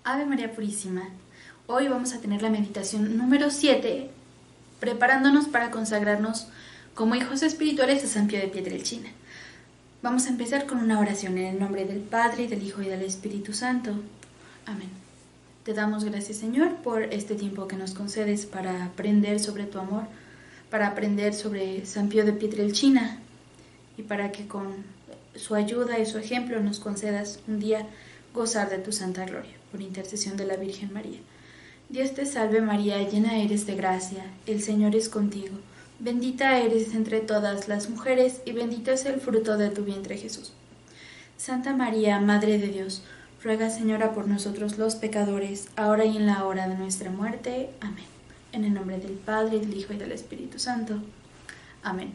Ave María Purísima. Hoy vamos a tener la meditación número 7, preparándonos para consagrarnos como hijos espirituales a San Pío de Pietrelcina. Vamos a empezar con una oración en el nombre del Padre, y del Hijo y del Espíritu Santo. Amén. Te damos gracias, Señor, por este tiempo que nos concedes para aprender sobre tu amor, para aprender sobre San Pío de Pietrelcina y para que con su ayuda y su ejemplo nos concedas un día gozar de tu santa gloria, por intercesión de la Virgen María. Dios te salve María, llena eres de gracia, el Señor es contigo. Bendita eres entre todas las mujeres y bendito es el fruto de tu vientre Jesús. Santa María, Madre de Dios, ruega Señora por nosotros los pecadores, ahora y en la hora de nuestra muerte. Amén. En el nombre del Padre, del Hijo y del Espíritu Santo. Amén.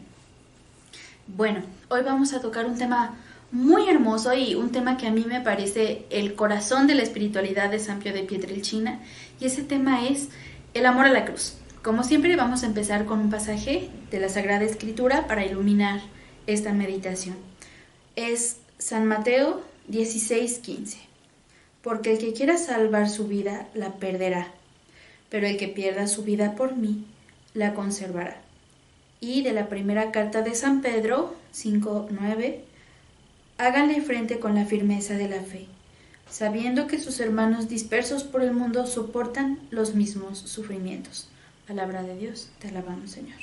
Bueno, hoy vamos a tocar un tema muy hermoso y un tema que a mí me parece el corazón de la espiritualidad de San Pío de Pietrelcina, y ese tema es el amor a la cruz. Como siempre vamos a empezar con un pasaje de la Sagrada Escritura para iluminar esta meditación. Es San Mateo 16:15. Porque el que quiera salvar su vida la perderá, pero el que pierda su vida por mí la conservará. Y de la primera carta de San Pedro 5:9. Háganle frente con la firmeza de la fe, sabiendo que sus hermanos dispersos por el mundo soportan los mismos sufrimientos. Palabra de Dios, te alabamos, Señor.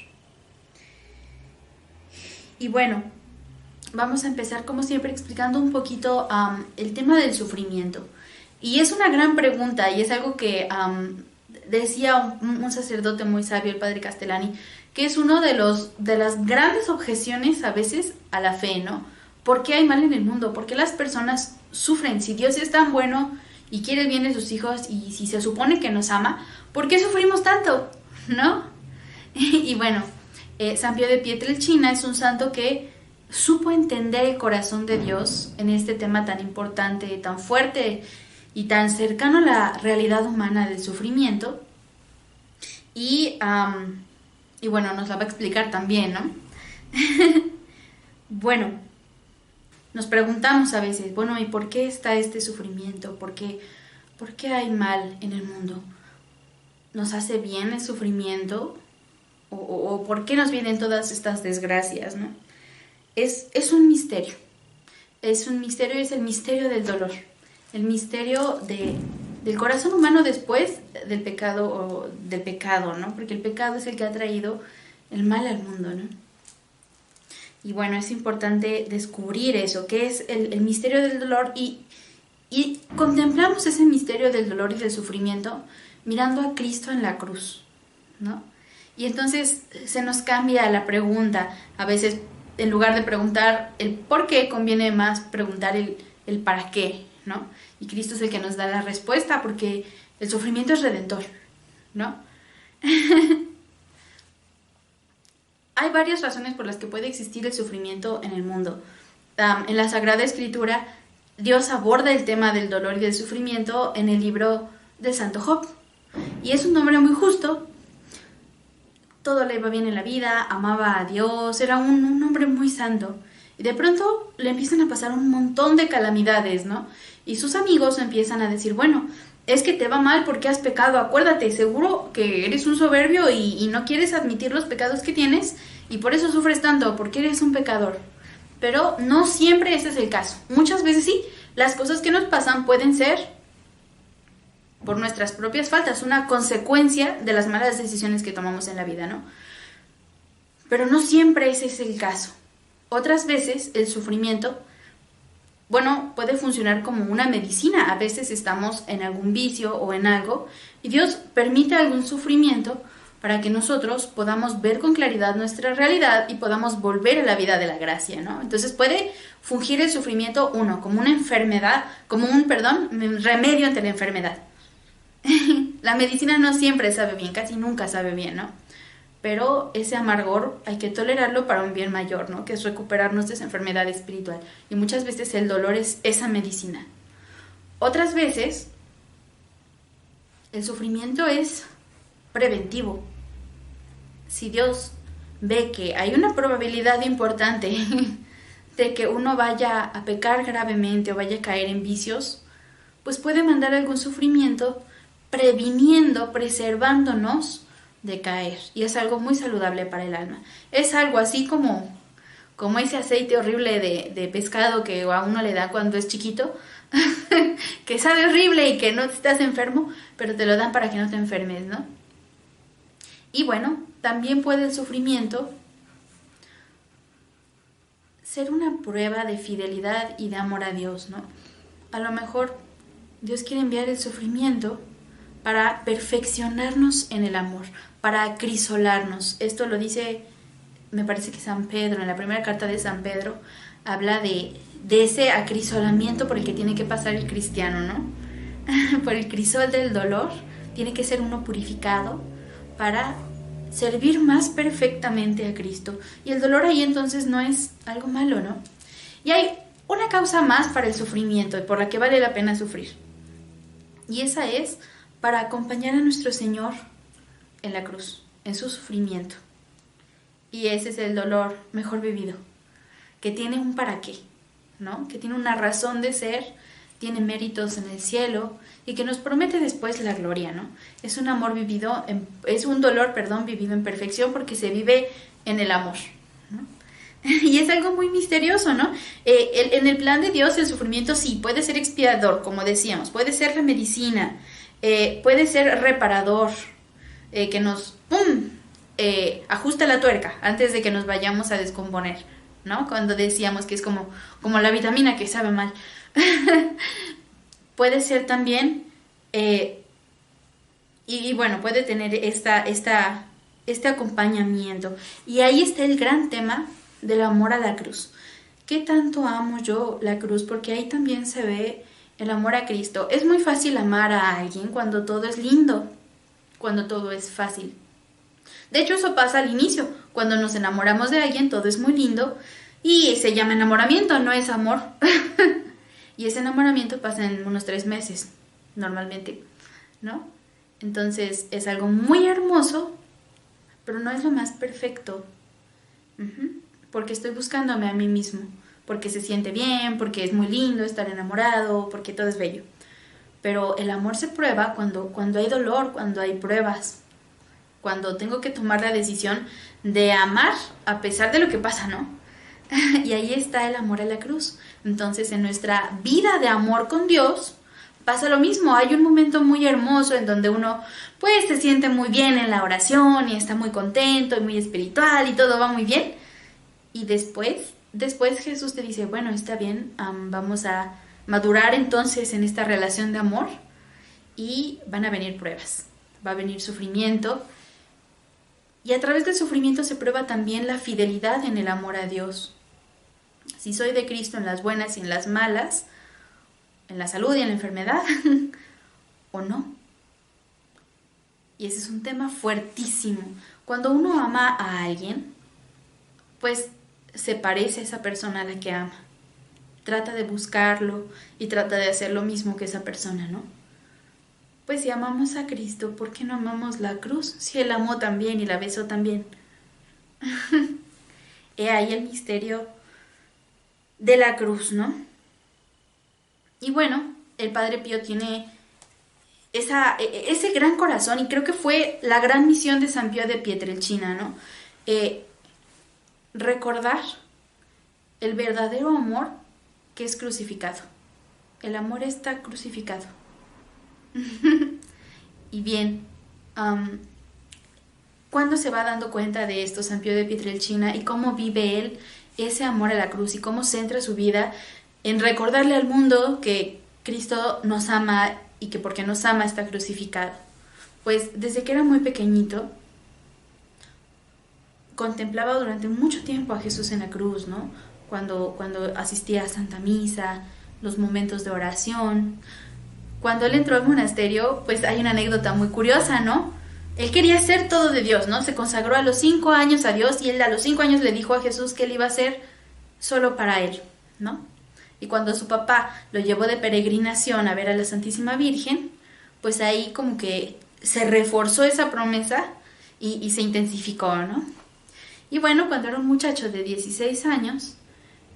Y bueno, vamos a empezar como siempre explicando un poquito el tema del sufrimiento. Y es una gran pregunta y es algo que decía un sacerdote muy sabio, el padre Castellani, que es uno de las grandes objeciones a veces a la fe, ¿no? ¿Por qué hay mal en el mundo? ¿Por qué las personas sufren? Si Dios es tan bueno y quiere el bien de sus hijos y si se supone que nos ama, ¿por qué sufrimos tanto? ¿No? Y bueno, San Pío de Pietrelcina es un santo que supo entender el corazón de Dios en este tema tan importante, tan fuerte y tan cercano a la realidad humana del sufrimiento. Y bueno, nos la va a explicar también, ¿no? Bueno, nos preguntamos a veces, bueno, ¿y por qué está este sufrimiento? ¿Por qué hay mal en el mundo? ¿Nos hace bien el sufrimiento? ¿O por qué nos vienen todas estas desgracias, ¿no? Es un misterio. Es un misterio y es el misterio del dolor. El misterio del corazón humano después del pecado, ¿no? Porque el pecado es el que ha traído el mal al mundo, ¿no? Y bueno, es importante descubrir eso, que es el misterio del dolor y contemplamos ese misterio del dolor y del sufrimiento mirando a Cristo en la cruz, ¿no? Y entonces se nos cambia la pregunta. A veces, en lugar de preguntar el por qué, conviene más preguntar el para qué, ¿no? Y Cristo es el que nos da la respuesta porque el sufrimiento es redentor, ¿no? Hay varias razones por las que puede existir el sufrimiento en el mundo. En la Sagrada Escritura, Dios aborda el tema del dolor y del sufrimiento en el libro del Santo Job. Y es un hombre muy justo, todo le iba bien en la vida, amaba a Dios, era un hombre muy santo. Y de pronto le empiezan a pasar un montón de calamidades, ¿no? Y sus amigos empiezan a decir, bueno, es que te va mal porque has pecado, acuérdate, seguro que eres un soberbio y no quieres admitir los pecados que tienes y por eso sufres tanto, porque eres un pecador. Pero no siempre ese es el caso. Muchas veces sí, las cosas que nos pasan pueden ser por nuestras propias faltas, una consecuencia de las malas decisiones que tomamos en la vida, ¿no? Pero no siempre ese es el caso. Otras veces el sufrimiento, bueno, puede funcionar como una medicina. A veces estamos en algún vicio o en algo y Dios permite algún sufrimiento para que nosotros podamos ver con claridad nuestra realidad y podamos volver a la vida de la gracia, ¿no? Entonces puede fungir el sufrimiento, como una enfermedad, como un remedio ante la enfermedad. La medicina no siempre sabe bien, casi nunca sabe bien, ¿no? Pero ese amargor hay que tolerarlo para un bien mayor, ¿no? Que es recuperarnos de esa enfermedad espiritual. Y muchas veces el dolor es esa medicina. Otras veces el sufrimiento es preventivo. Si Dios ve que hay una probabilidad importante de que uno vaya a pecar gravemente o vaya a caer en vicios, pues puede mandar algún sufrimiento previniendo, preservándonos de caer. Y es algo muy saludable para el alma. Es algo así como ese aceite horrible de pescado que a uno le da cuando es chiquito, que sabe horrible y que no estás enfermo, pero te lo dan para que no te enfermes, ¿no? Y bueno, también puede el sufrimiento ser una prueba de fidelidad y de amor a Dios, ¿no? A lo mejor Dios quiere enviar el sufrimiento para perfeccionarnos en el amor, para acrisolarnos. Esto lo dice, me parece que San Pedro, en la primera carta de San Pedro, habla de ese acrisolamiento por el que tiene que pasar el cristiano, ¿no? Por el crisol del dolor, tiene que ser uno purificado para servir más perfectamente a Cristo. Y el dolor ahí entonces no es algo malo, ¿no? Y hay una causa más para el sufrimiento y por la que vale la pena sufrir. Y esa es para acompañar a nuestro Señor en la cruz, en su sufrimiento. Y ese es el dolor mejor vivido, que tiene un para qué, ¿no? Que tiene una razón de ser, tiene méritos en el cielo y que nos promete después la gloria, ¿no? Es un amor vivido, es un dolor, vivido en perfección porque se vive en el amor, ¿no? Y es algo muy misterioso, ¿no? En el plan de Dios el sufrimiento sí puede ser expiador, como decíamos, puede ser la medicina, puede ser reparador, que nos ajusta la tuerca antes de que nos vayamos a descomponer, ¿no? Cuando decíamos que es como la vitamina que sabe mal. Puede ser también, y bueno, puede tener este acompañamiento. Y ahí está el gran tema del amor a la cruz. ¿Qué tanto amo yo la cruz? Porque ahí también se ve el amor a Cristo. Es muy fácil amar a alguien cuando todo es lindo, cuando todo es fácil. De hecho, eso pasa al inicio. Cuando nos enamoramos de alguien, todo es muy lindo y se llama enamoramiento, no es amor. Y ese enamoramiento pasa en unos 3 meses, normalmente, ¿no? Entonces, es algo muy hermoso, pero no es lo más perfecto. Porque estoy buscándome a mí mismo, porque se siente bien, porque es muy lindo estar enamorado, porque todo es bello. Pero el amor se prueba cuando hay dolor, cuando hay pruebas, cuando tengo que tomar la decisión de amar a pesar de lo que pasa, ¿no? Y ahí está el amor a la cruz. Entonces, en nuestra vida de amor con Dios pasa lo mismo. Hay un momento muy hermoso en donde uno pues se siente muy bien en la oración y está muy contento y muy espiritual y todo va muy bien. Y después Jesús te dice, bueno, está bien, vamos a madurar entonces en esta relación de amor y van a venir pruebas, va a venir sufrimiento. Y a través del sufrimiento se prueba también la fidelidad en el amor a Dios. Si soy de Cristo en las buenas y en las malas, en la salud y en la enfermedad, o no. Y ese es un tema fuertísimo. Cuando uno ama a alguien, pues se parece a esa persona a la que ama. Trata de buscarlo y trata de hacer lo mismo que esa persona, ¿no? Pues si amamos a Cristo, ¿por qué no amamos la cruz? Si Él amó también y la besó también. He ahí el misterio de la cruz, ¿no? Y bueno, el Padre Pío tiene ese gran corazón y creo que fue la gran misión de San Pío de Pietrelcina, ¿no? Recordar el verdadero amor que es crucificado. El amor está crucificado. Y bien, ¿cuándo se va dando cuenta de esto San Pío de Pietrelcina y cómo vive él ese amor a la cruz y cómo centra su vida en recordarle al mundo que Cristo nos ama y que porque nos ama está crucificado? Pues desde que era muy pequeñito contemplaba durante mucho tiempo a Jesús en la cruz, ¿no? Cuando asistía a Santa Misa, los momentos de oración. Cuando él entró al monasterio, pues hay una anécdota muy curiosa, ¿no? Él quería ser todo de Dios, ¿no? Se consagró a los 5 años a Dios y él a los 5 años le dijo a Jesús que él iba a ser solo para él, ¿no? Y cuando su papá lo llevó de peregrinación a ver a la Santísima Virgen, pues ahí como que se reforzó esa promesa y se intensificó, ¿no? Y bueno, cuando era un muchacho de 16 años,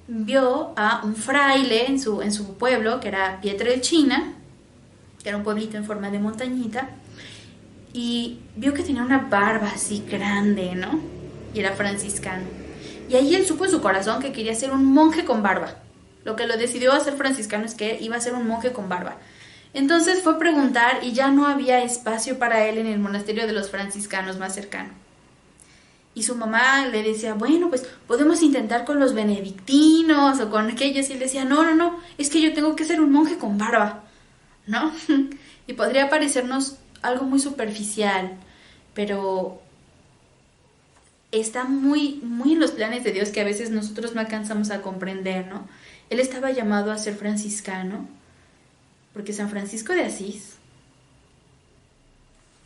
vio a un fraile en su pueblo, que era Pietrelcina, que era un pueblito en forma de montañita, y vio que tenía una barba así grande, ¿no? Y era franciscano. Y ahí él supo en su corazón que quería ser un monje con barba. Lo que lo decidió a ser franciscano es que iba a ser un monje con barba. Entonces fue a preguntar y ya no había espacio para él en el monasterio de los franciscanos más cercano. Y su mamá le decía, bueno, pues podemos intentar con los benedictinos o con aquellos. Y él decía, no, no, no, es que yo tengo que ser un monje con barba, ¿no? Y podría parecernos algo muy superficial, pero está muy, muy en los planes de Dios que a veces nosotros no alcanzamos a comprender, ¿no? Él estaba llamado a ser franciscano porque San Francisco de Asís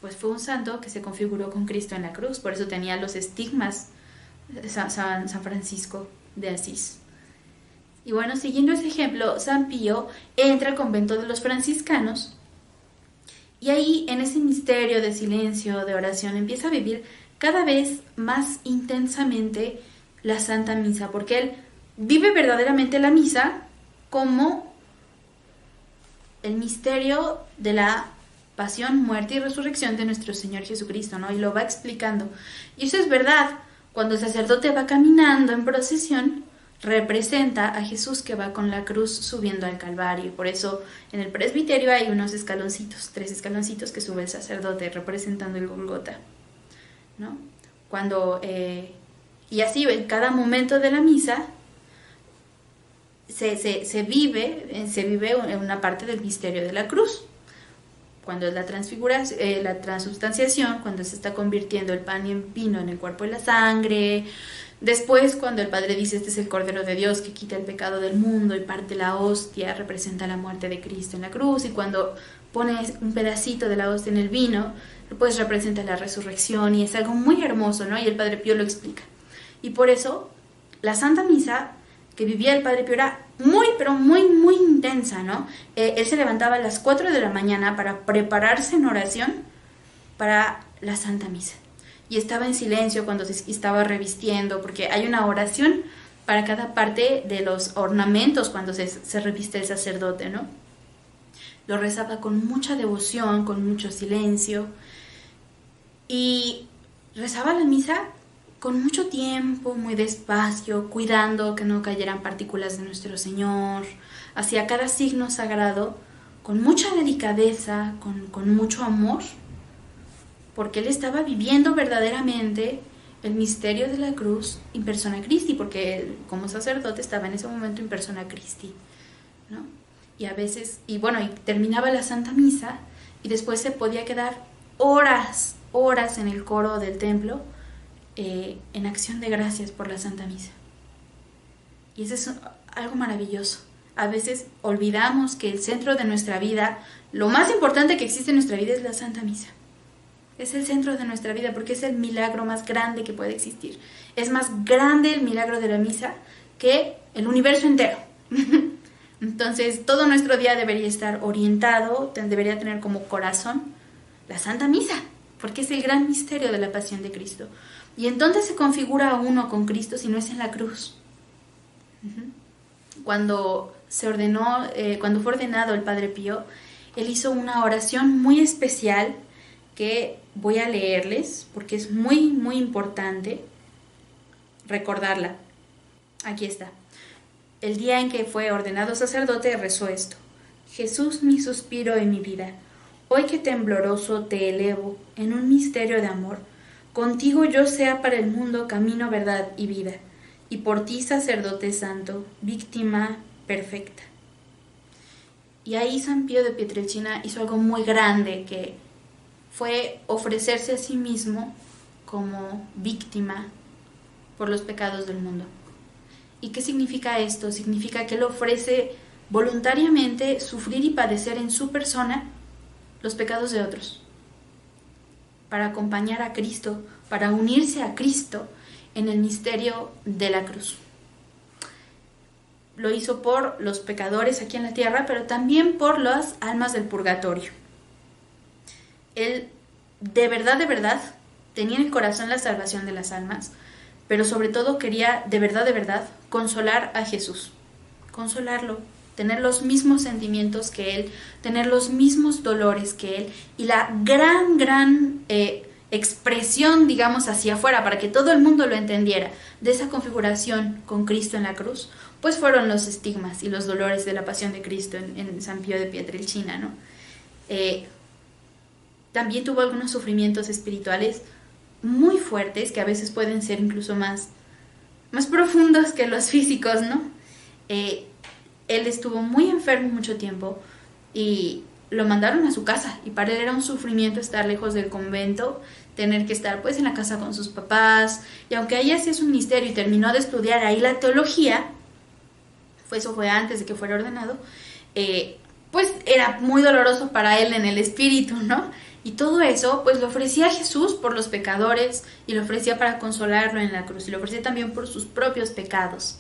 pues fue un santo que se configuró con Cristo en la cruz, por eso tenía los estigmas de San Francisco de Asís. Y bueno, siguiendo ese ejemplo, San Pío entra al convento de los franciscanos y ahí en ese misterio de silencio, de oración, empieza a vivir cada vez más intensamente la Santa Misa, porque él vive verdaderamente la misa como el misterio de la pasión, muerte y resurrección de nuestro Señor Jesucristo, ¿no? Y lo va explicando. Y eso es verdad. Cuando el sacerdote va caminando en procesión, representa a Jesús que va con la cruz subiendo al Calvario. Por eso en el presbiterio hay unos escaloncitos, 3 escaloncitos que sube el sacerdote representando el Golgota, ¿no? Y así en cada momento de la misa se vive una parte del misterio de la cruz. Cuando es la transfiguración, la transubstanciación, cuando se está convirtiendo el pan en vino en el cuerpo y la sangre. Después, cuando el Padre dice, este es el Cordero de Dios que quita el pecado del mundo y parte la hostia, representa la muerte de Cristo en la cruz. Y cuando pones un pedacito de la hostia en el vino, pues representa la resurrección y es algo muy hermoso, ¿no? Y el Padre Pío lo explica. Y por eso, la Santa Misa que vivía el Padre Pío era muy, pero muy, muy intensa, ¿no? Él se levantaba a las 4 de la mañana para prepararse en oración para la Santa Misa. Y estaba en silencio cuando se estaba revistiendo, porque hay una oración para cada parte de los ornamentos cuando se reviste el sacerdote, ¿no? Lo rezaba con mucha devoción, con mucho silencio. Y rezaba la misa con mucho tiempo, muy despacio, cuidando que no cayeran partículas de nuestro Señor, hacía cada signo sagrado con mucha delicadeza, con mucho amor, porque él estaba viviendo verdaderamente el misterio de la cruz in persona Christi, porque él, como sacerdote estaba en ese momento in persona Christi, ¿no? Y a veces, y terminaba la Santa Misa y después se podía quedar horas en el coro del templo, en acción de gracias por la Santa Misa. Y eso es algo maravilloso. A veces olvidamos que el centro de nuestra vida, lo más importante que existe en nuestra vida es la Santa Misa. Es el centro de nuestra vida porque es el milagro más grande que puede existir. Es más grande el milagro de la misa que el universo entero. Entonces todo nuestro día debería estar orientado, debería tener como corazón la Santa Misa, porque es el gran misterio de la pasión de Cristo. ¿Y entonces se configura a uno con Cristo si no es en la cruz? Cuando cuando fue ordenado el Padre Pío, él hizo una oración muy especial que voy a leerles porque es muy, muy importante recordarla. Aquí está. El día en que fue ordenado sacerdote rezó esto: Jesús, mi suspiro y mi vida, hoy que tembloroso te elevo en un misterio de amor, contigo yo sea para el mundo camino, verdad y vida, y por ti sacerdote santo, víctima perfecta. Y ahí San Pío de Pietrelcina hizo algo muy grande, que fue ofrecerse a sí mismo como víctima por los pecados del mundo. ¿Y qué significa esto? Significa que él ofrece voluntariamente sufrir y padecer en su persona los pecados de otros, para acompañar a Cristo, para unirse a Cristo en el misterio de la cruz. Lo hizo por los pecadores aquí en la tierra, pero también por las almas del purgatorio. Él de verdad, tenía en el corazón la salvación de las almas, pero sobre todo quería de verdad, consolar a Jesús, consolarlo, tener los mismos sentimientos que él, tener los mismos dolores que él, y la gran expresión, digamos, hacia afuera, para que todo el mundo lo entendiera, de esa configuración con Cristo en la cruz, pues fueron los estigmas y los dolores de la pasión de Cristo en San Pío de Pietrelcina, ¿no? También tuvo algunos sufrimientos espirituales muy fuertes, que a veces pueden ser incluso más profundos que los físicos, ¿no? Él estuvo muy enfermo mucho tiempo y lo mandaron a su casa, y para él era un sufrimiento estar lejos del convento, tener que estar pues en la casa con sus papás, y aunque ahí hacía su ministerio y terminó de estudiar ahí la teología, eso fue antes de que fuera ordenado, pues era muy doloroso para él en el espíritu, ¿no? Y todo eso pues lo ofrecía a Jesús por los pecadores, y lo ofrecía para consolarlo en la cruz, y lo ofrecía también por sus propios pecados.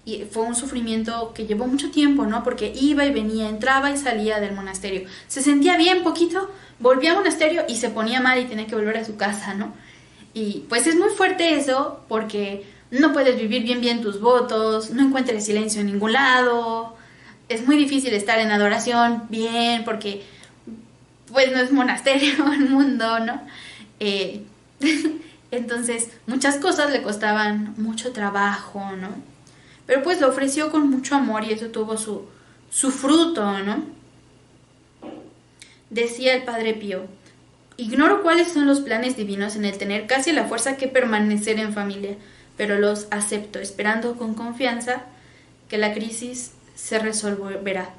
Y fue un sufrimiento que llevó mucho tiempo, ¿no? Porque iba y venía, entraba y salía del monasterio. Se sentía bien poquito, volvía al monasterio y se ponía mal y tenía que volver a su casa, ¿no? Y pues es muy fuerte eso, porque no puedes vivir bien tus votos, no encuentres silencio en ningún lado. Es muy difícil estar en adoración bien, porque pues no es monasterio el mundo, ¿no? Entonces muchas cosas le costaban mucho trabajo, ¿no? Pero pues lo ofreció con mucho amor, y eso tuvo su fruto, ¿no? Decía el Padre Pío: ignoro cuáles son los planes divinos en el tener casi la fuerza que permanecer en familia, pero los acepto, esperando con confianza que la crisis se resolverá.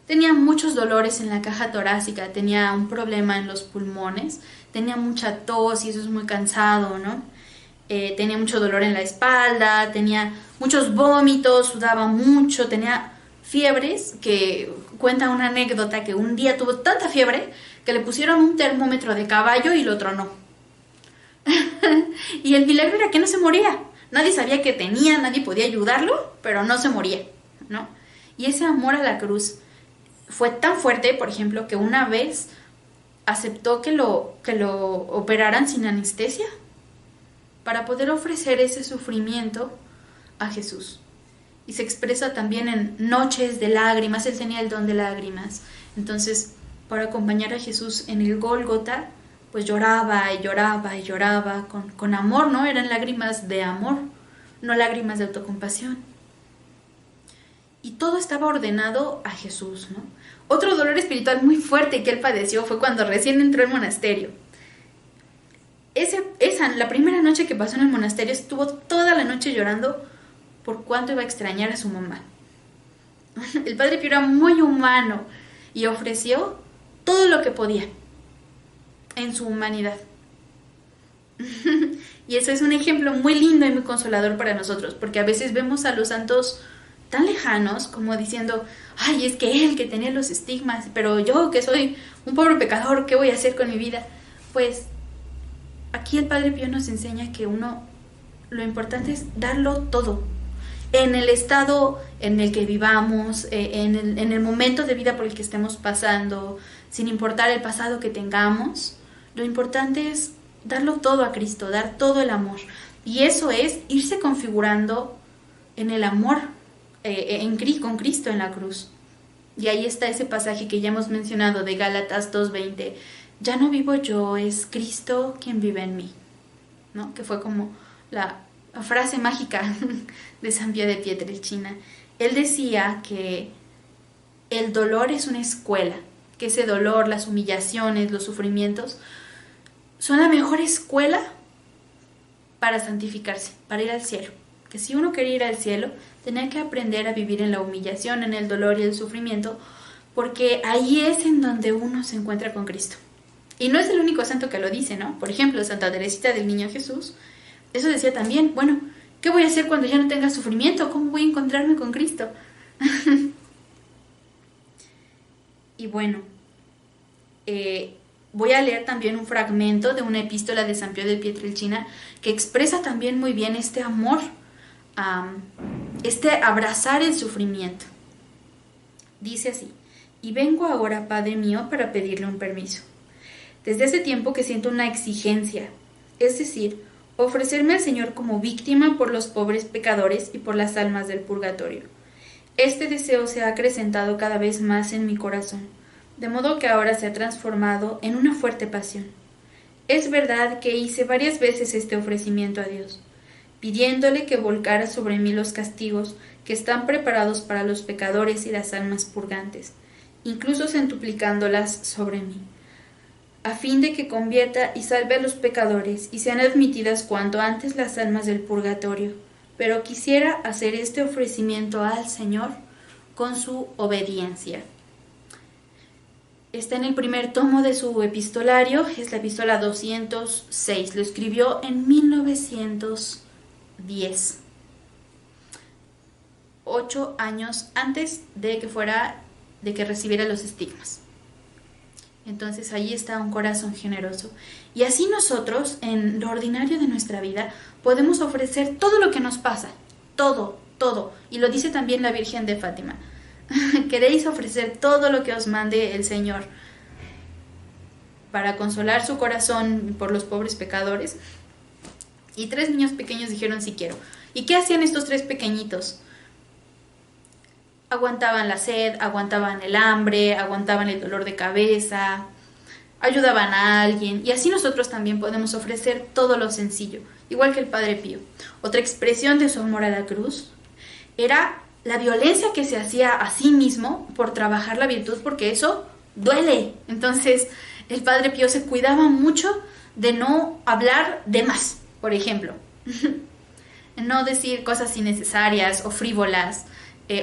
Tenía muchos dolores en la caja torácica, tenía un problema en los pulmones, tenía mucha tos, y eso es muy cansado, ¿no? Tenía mucho dolor en la espalda, tenía muchos vómitos, sudaba mucho, tenía fiebres, que cuenta una anécdota que un día tuvo tanta fiebre que le pusieron un termómetro de caballo y lo tronó. Y el milagro era que no se moría. Nadie sabía que tenía, nadie podía ayudarlo, pero no se moría, ¿no? Y ese amor a la cruz fue tan fuerte, por ejemplo, que una vez aceptó que lo operaran sin anestesia, para poder ofrecer ese sufrimiento a Jesús. Y se expresa también en noches de lágrimas. Él tenía el don de lágrimas. Entonces, para acompañar a Jesús en el Gólgota, pues lloraba y lloraba y lloraba con amor, ¿no? Eran lágrimas de amor, no lágrimas de autocompasión. Y todo estaba ordenado a Jesús, ¿no? Otro dolor espiritual muy fuerte que él padeció fue cuando recién entró al monasterio. La primera noche que pasó en el monasterio, estuvo toda la noche llorando por cuánto iba a extrañar a su mamá. El Padre Pío era muy humano y ofreció todo lo que podía en su humanidad. Y eso es un ejemplo muy lindo y muy consolador para nosotros, porque a veces vemos a los santos tan lejanos, como diciendo: ay, es que él que tenía los estigmas, pero yo que soy un pobre pecador, ¿qué voy a hacer con mi vida? Pues aquí el Padre Pío nos enseña que lo importante es darlo todo, en el estado en el que vivamos, en el momento de vida por el que estemos pasando, sin importar el pasado que tengamos. Lo importante es darlo todo a Cristo, dar todo el amor, y eso es irse configurando en el amor con Cristo en la cruz. Y ahí está ese pasaje que ya hemos mencionado de Gálatas 2:20: ya no vivo yo, es Cristo quien vive en mí, ¿no? Que fue como la frase mágica de San Pío de Pietrelcina. Él decía que el dolor es una escuela, que ese dolor, las humillaciones, los sufrimientos, son la mejor escuela para santificarse, para ir al cielo. Que si uno quería ir al cielo, tenía que aprender a vivir en la humillación, en el dolor y el sufrimiento, porque ahí es en donde uno se encuentra con Cristo. Y no es el único santo que lo dice, ¿no? Por ejemplo, Santa Teresita del Niño Jesús, eso decía también: bueno, ¿qué voy a hacer cuando ya no tenga sufrimiento? ¿Cómo voy a encontrarme con Cristo? Y bueno, voy a leer también un fragmento de una epístola de San Pío de Pietrelcina que expresa también muy bien este amor, este abrazar el sufrimiento. Dice así: y vengo ahora, Padre mío, para pedirle un permiso. Desde hace tiempo que siento una exigencia, es decir, ofrecerme al Señor como víctima por los pobres pecadores y por las almas del purgatorio. Este deseo se ha acrecentado cada vez más en mi corazón, de modo que ahora se ha transformado en una fuerte pasión. Es verdad que hice varias veces este ofrecimiento a Dios, pidiéndole que volcara sobre mí los castigos que están preparados para los pecadores y las almas purgantes, incluso centuplicándolas sobre mí, a fin de que convierta y salve a los pecadores y sean admitidas cuanto antes las almas del purgatorio. Pero quisiera hacer este ofrecimiento al Señor con su obediencia. Está en el primer tomo de su epistolario, es la epístola 206, lo escribió en 1910, 8 años antes de que recibiera los estigmas. Entonces ahí está un corazón generoso. Y así nosotros, en lo ordinario de nuestra vida, podemos ofrecer todo lo que nos pasa, todo. Y lo dice también la Virgen de Fátima. Queréis ofrecer todo lo que os mande el Señor para consolar su corazón por los pobres pecadores. Y 3 niños pequeños dijeron sí quiero. ¿Y qué hacían estos 3 pequeñitos? Aguantaban la sed, aguantaban el hambre, aguantaban el dolor de cabeza, ayudaban a alguien. Y así nosotros también podemos ofrecer todo lo sencillo, igual que el Padre Pío. Otra expresión de su amor a la cruz era la violencia que se hacía a sí mismo por trabajar la virtud, porque eso duele. Entonces, el Padre Pío se cuidaba mucho de no hablar de más, por ejemplo. No decir cosas innecesarias o frívolas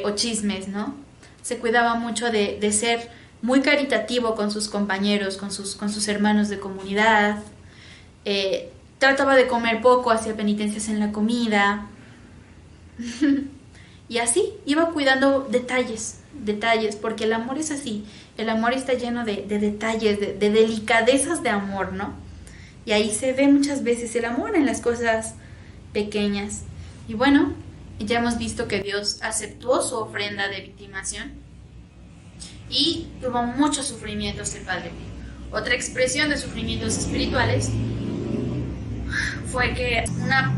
o chismes, ¿no? Se cuidaba mucho de ser muy caritativo con sus compañeros, con sus hermanos de comunidad. Trataba de comer poco, hacía penitencias en la comida. Y así iba cuidando detalles, porque el amor es así, el amor está lleno de detalles, de delicadezas de amor, ¿no? Y ahí se ve muchas veces el amor en las cosas pequeñas. Y bueno, ya hemos visto que Dios aceptó su ofrenda de victimación y tuvo muchos sufrimientos el Padre Pío. Otra expresión de sufrimientos espirituales fue que una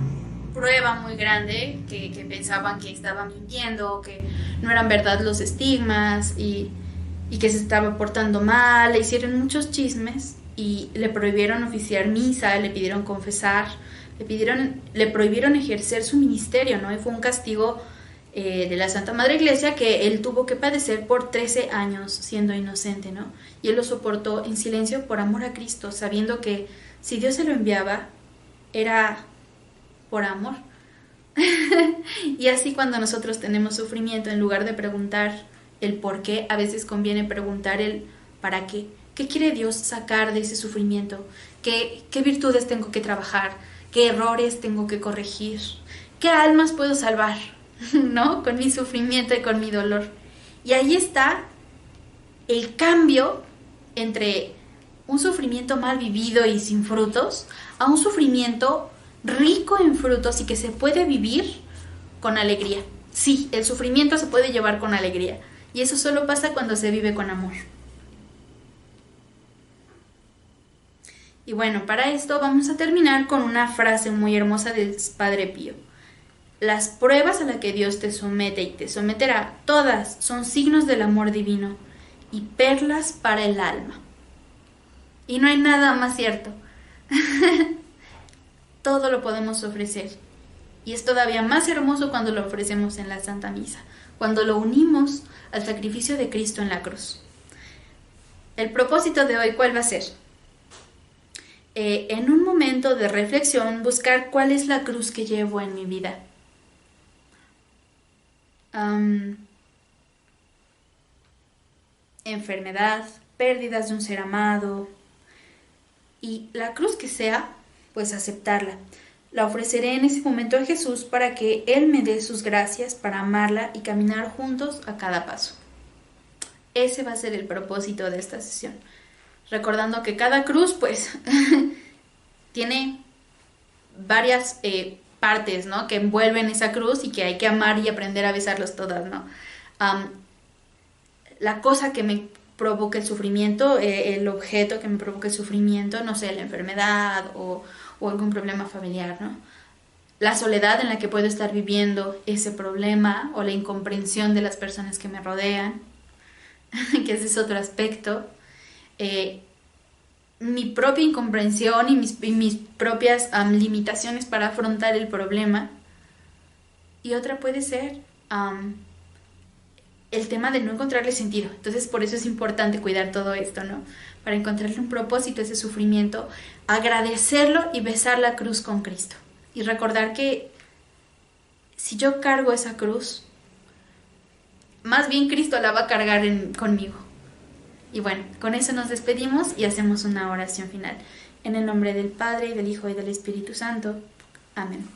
prueba muy grande, que pensaban que estaba mintiendo, que no eran verdad los estigmas y que se estaba portando mal, le hicieron muchos chismes y le prohibieron oficiar misa, le pidieron confesar, le prohibieron ejercer su ministerio, ¿no? Y fue un castigo de la Santa Madre Iglesia que él tuvo que padecer por 13 años siendo inocente, ¿no? Y él lo soportó en silencio por amor a Cristo, sabiendo que si Dios se lo enviaba, era por amor. Y así cuando nosotros tenemos sufrimiento, en lugar de preguntar el por qué, a veces conviene preguntar el para qué. ¿Qué quiere Dios sacar de ese sufrimiento? ¿Qué virtudes tengo que trabajar? ¿Qué errores tengo que corregir? ¿Qué almas puedo salvar? ¿No? Con mi sufrimiento y con mi dolor. Y ahí está el cambio entre un sufrimiento mal vivido y sin frutos a un sufrimiento rico en frutos y que se puede vivir con alegría. Sí, el sufrimiento se puede llevar con alegría y eso solo pasa cuando se vive con amor. Y bueno, para esto vamos a terminar con una frase muy hermosa del Padre Pío. Las pruebas a las que Dios te somete y te someterá, todas son signos del amor divino y perlas para el alma. Y no hay nada más cierto. Todo lo podemos ofrecer. Y es todavía más hermoso cuando lo ofrecemos en la Santa Misa, cuando lo unimos al sacrificio de Cristo en la cruz. El propósito de hoy, ¿cuál va a ser? En un momento de reflexión, buscar cuál es la cruz que llevo en mi vida. Enfermedad, pérdidas de un ser amado. Y la cruz que sea, pues aceptarla. La ofreceré en ese momento a Jesús para que Él me dé sus gracias para amarla y caminar juntos a cada paso. Ese va a ser el propósito de esta sesión. Recordando que cada cruz, pues, tiene varias partes, ¿no? Que envuelven esa cruz y que hay que amar y aprender a besarlas todas, ¿no? La cosa que me provoca el sufrimiento, el objeto que me provoca el sufrimiento, no sé, la enfermedad o algún problema familiar, ¿no? la soledad en la que puedo estar viviendo ese problema o la incomprensión de las personas que me rodean, que ese es otro aspecto, mi propia incomprensión y mis propias limitaciones para afrontar el problema. Y otra puede ser el tema de no encontrarle sentido. Entonces por eso es importante cuidar todo esto, ¿no? Para encontrarle un propósito a ese sufrimiento, agradecerlo y besar la cruz con Cristo. Y recordar que si yo cargo esa cruz, más bien Cristo la va a cargar conmigo. Y bueno, con eso nos despedimos y hacemos una oración final. En el nombre del Padre, y del Hijo, y del Espíritu Santo. Amén.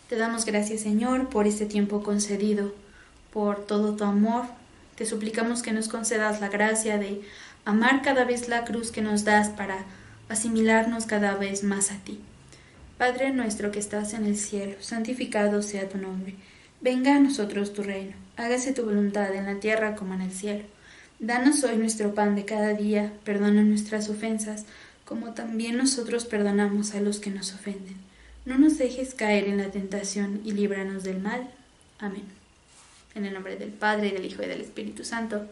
Te damos gracias, Señor, por este tiempo concedido, por todo tu amor. Te suplicamos que nos concedas la gracia de amar cada vez la cruz que nos das para asimilarnos cada vez más a ti. Padre nuestro que estás en el cielo, santificado sea tu nombre. Venga a nosotros tu reino. Hágase tu voluntad en la tierra como en el cielo. Danos hoy nuestro pan de cada día. Perdona nuestras ofensas, como también nosotros perdonamos a los que nos ofenden. No nos dejes caer en la tentación y líbranos del mal. Amén. En el nombre del Padre, y del Hijo, y del Espíritu Santo.